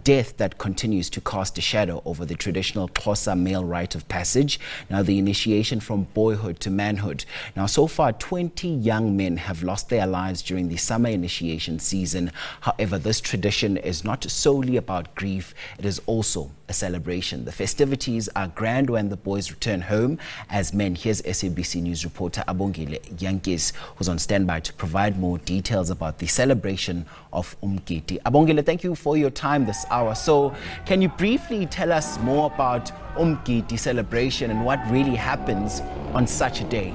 death that continues to cast a shadow over the traditional Xhosa male rite of passage. Now, the initiation from boyhood to manhood. Now, so far, 20 young men have lost their lives during the summer initiation season. However, this tradition is not solely about grief, it is also a celebration. The festivities are grand when the boys return home as men. Here's SABC News reporter Abongile, Jantjies, who's on standby to provide more details about the celebration of Umgidi. Abongile, thank you for your time this hour. So, can you briefly tell us more about Umgidi celebration and what really happens on such a day?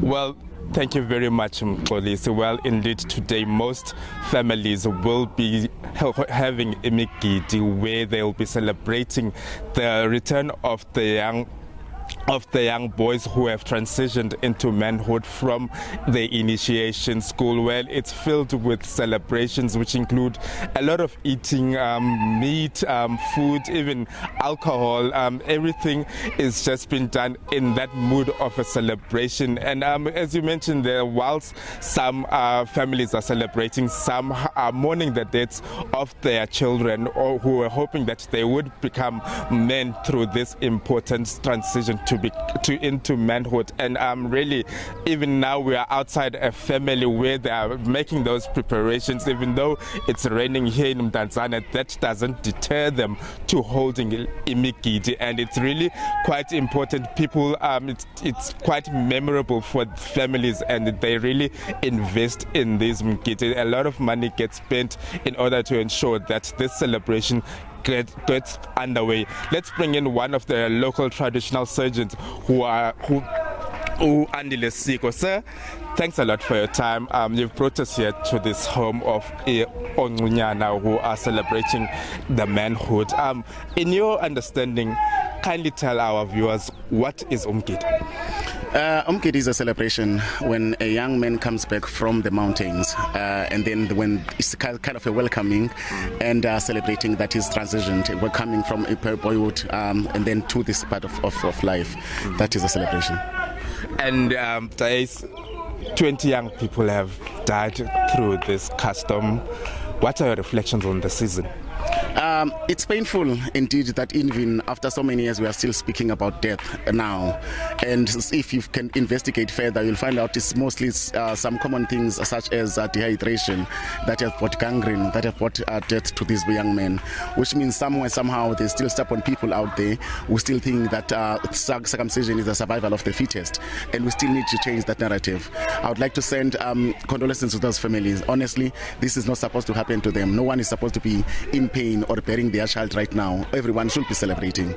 Well, thank you very much, Mxolisi. Well, indeed, today most families will be having a Umgidi where they'll be celebrating the return of the young boys who have transitioned into manhood from the initiation school. Well, it's filled with celebrations which include a lot of eating, meat, food, even alcohol. Everything is just been done in that mood of a celebration. And as you mentioned there, whilst some families are celebrating, some are mourning the deaths of their children, or who are hoping that they would become men through this important transition into manhood. And really, even now we are outside a family where they are making those preparations. Even though it's raining here in Tanzania, that doesn't deter them to holding Umgidi, and it's really quite important. People, it's quite memorable for families, and they really invest in this Umgidi. A lot of money gets spent in order to ensure that this celebration gets underway. Let's bring in one of the local traditional surgeons who Andile Siko. Sir, thanks a lot for your time. You've brought us here to this home of Ongunyana who are celebrating the manhood. In your understanding, kindly tell our viewers, what is Umgidi? Umgidi is a celebration when a young man comes back from the mountains, and then when it's kind of a welcoming and celebrating that he's transitioned. We're coming from a boyhood and then to this part of life. That is a celebration. And there is 20 young people have died through this custom. What are your reflections on the season? It's painful indeed that even after so many years we are still speaking about death now, and if you can investigate further you'll find out it's mostly some common things such as dehydration that have brought gangrene, that have brought death to these young men, which means somehow there's still stubborn people out there who still think that circumcision is the survival of the fittest, and we still need to change that narrative. I would like to send condolences to those families. Honestly, this is not supposed to happen to them. No one is supposed to be in pain or burying their child right now. Everyone should be celebrating.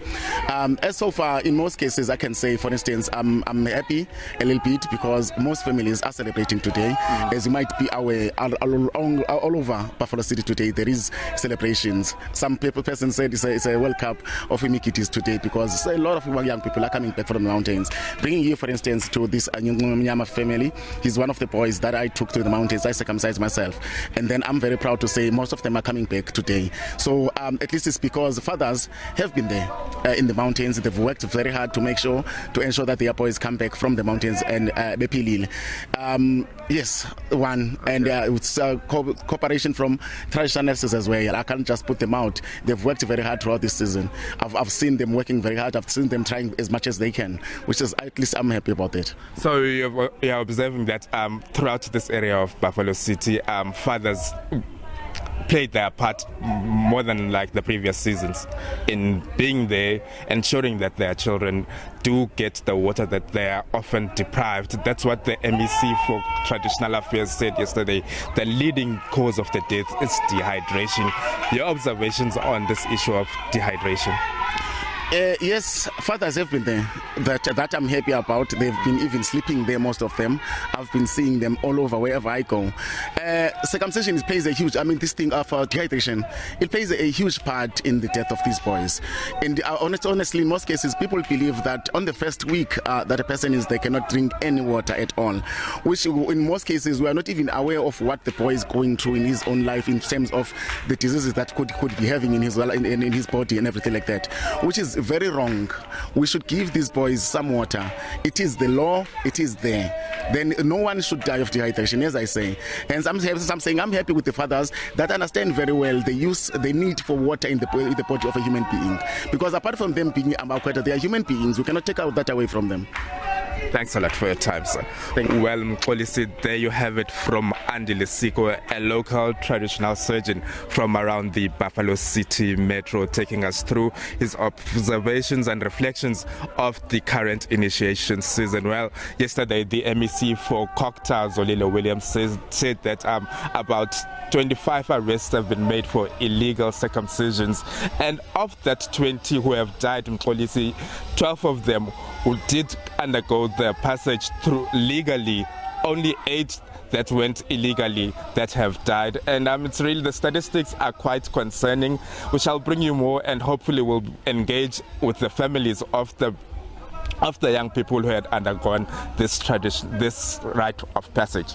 As so far, in most cases, I can say, for instance, I'm happy a little bit because most families are celebrating today. As you might be aware, all over Buffalo City today, there is celebrations. Some persons said it's a World Cup of Umgidis today because a lot of young people are coming back from the mountains. Bringing you, for instance, to this Nyama family, he's one of the boys that I took to the mountains. I circumcised myself. And then I'm very proud to say most of them are coming back today. So at least it's because fathers have been there in the mountains. They've worked very hard to ensure that their boys come back from the mountains and Bepilil. Yes, one, and it's cooperation from traditional nurses as well. I can't just put them out. They've worked very hard throughout this season. I've seen them working very hard. I've seen them trying as much as they can, which is, at least I'm happy about it. So you're observing that throughout this area of Buffalo City, fathers played their part more than like the previous seasons in being there, ensuring that their children do get the water that they are often deprived. That's what the MEC for Traditional Affairs said yesterday. The leading cause of the death is dehydration. Your observations on this issue of dehydration? Yes, fathers have been there. That I'm happy about. They've been even sleeping there, most of them. I've been seeing them all over wherever I go. Circumcision plays a huge, this thing of dehydration, it plays a huge part in the death of these boys. And honestly, in most cases, people believe that on the first week that a person is, they cannot drink any water at all, which in most cases, we are not even aware of what the boy is going through in his own life in terms of the diseases that could be having in his body and everything like that, which is very wrong. We should give these boys some water. It is the law, it is there. Then no one should die of dehydration, as I say. And I'm saying I'm happy with the fathers that understand very well the need for water in the body of a human being. Because apart from them being Amakweta, they are human beings. We cannot take that away from them. Thanks a lot for your time, sir. Thank you. Well, Mxolisi, there you have it from Andy Lesiko, a local traditional surgeon from around the Buffalo City Metro, taking us through his observations and reflections of the current initiation season. Well, yesterday the MEC for Cocktail, Zolile Williams, said that about 25 arrests have been made for illegal circumcisions, and of that 20 who have died, Mxolisi, 12 of them who did undergo the passage through legally, only 8 that went illegally that have died. And it's really, the statistics are quite concerning. We shall bring you more, and hopefully we'll engage with the families of the young people who had undergone this rite of passage.